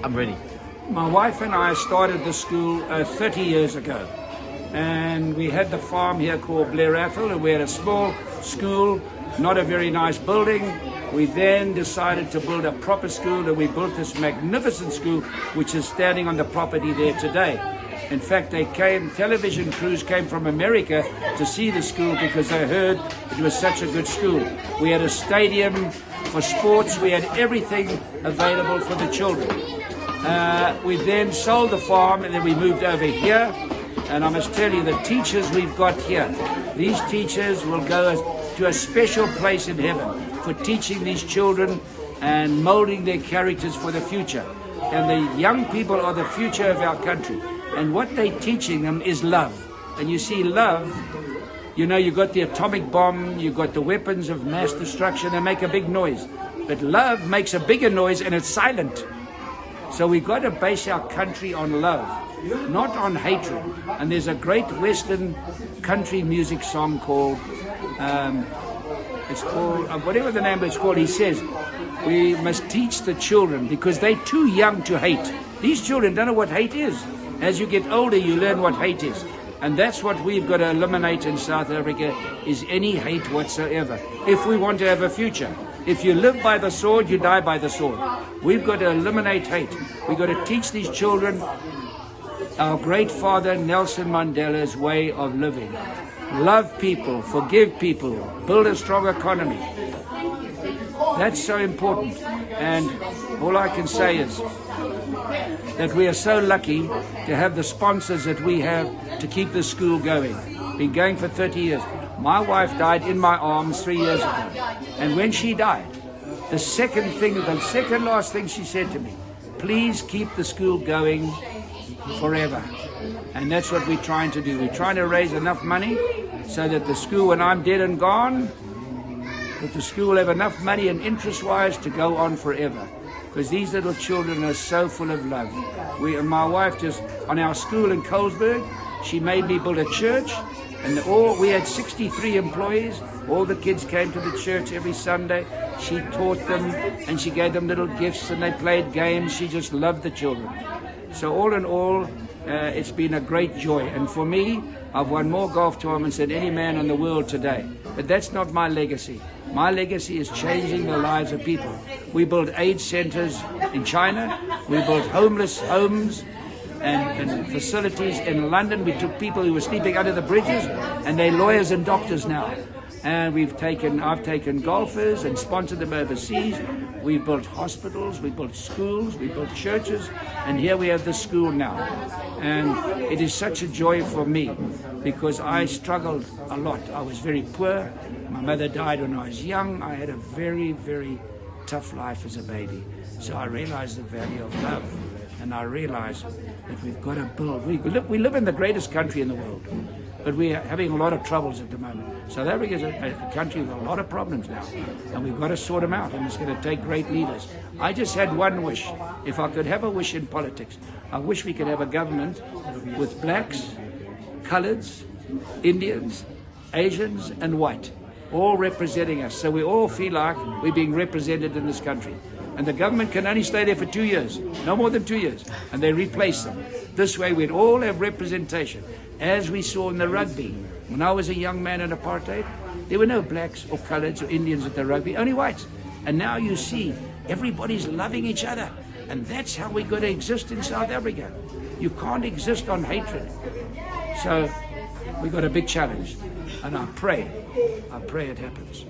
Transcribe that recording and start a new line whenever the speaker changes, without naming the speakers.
I'm ready.
My wife and I started the school 30 years ago. And we had the farm here called Blair Atholl, and we had a small school, not a very nice building. We then decided to build a proper school, and we built this magnificent school, which is standing on the property there today. In fact, television crews came from America to see the school because they heard it was such a good school. We had a stadium for sports, we had everything available for the children. We then sold the farm, and then we moved over here. And I must tell you, the teachers we've got here, these teachers will go to a special place in heaven for teaching these children and molding their characters for the future. And the young people are the future of our country. And what they're teaching them is love. And you see, love, you know, you've got the atomic bomb, you've got the weapons of mass destruction, they make a big noise. But love makes a bigger noise, and it's silent. So we've got to base our country on love, not on hatred. And there's a great Western country music song called, whatever the name it's called, he says, we must teach the children because they're too young to hate. These children don't know what hate is. As you get older, you learn what hate is. And that's what we've got to eliminate in South Africa, is any hate whatsoever, if we want to have a future. If you live by the sword, you die by the sword. We've got to eliminate hate. We've got to teach these children our great father Nelson Mandela's way of living. Love people, forgive people, build a strong economy. That's so important. And all I can say is that we are so lucky to have the sponsors that we have to keep the school going. Been going for 30 years. My wife died in my arms 3 years ago. And when she died, the second last thing she said to me, please keep the school going forever. And that's what we're trying to do. We're trying to raise enough money so that the school, when I'm dead and gone, that the school will have enough money and interest-wise to go on forever. Because these little children are so full of love. My wife just, on our school in Colesberg, she made me build a church, and we had 63 employees. All the kids came to the church every Sunday. She taught them, and she gave them little gifts, and they played games. She just loved the children. So all in all, it's been a great joy. And for me, I've won more golf tournaments than any man in the world today. But that's not my legacy. My legacy is changing the lives of people. We built AIDS centers in China. We built homeless homes and facilities in London. We took people who were sleeping under the bridges, and they're lawyers and doctors now. And I've taken golfers and sponsored them overseas. We've built hospitals, we built schools, we built churches, and here we have the school now. And it is such a joy for me because I struggled a lot. I was very poor. My mother died when I was young. I had a very, very tough life as a baby. So I realized the value of love, and I realized that we've got to build. We live in the greatest country in the world, but we're having a lot of troubles at the moment. South Africa is a country with a lot of problems now, and we've got to sort them out, and it's going to take great leaders. I just had one wish. If I could have a wish in politics, I wish we could have a government with blacks, coloreds, Indians, Asians, and white, all representing us, so we all feel like we're being represented in this country. And the government can only stay there for 2 years, no more than 2 years, and they replace them. This way we'd all have representation, as we saw in the rugby. When I was a young man in apartheid, there were no blacks or coloreds or Indians at the rugby, only whites. And now you see everybody's loving each other, and that's how we're going to exist in South Africa. You can't exist on hatred. So we've got a big challenge, and I pray it happens.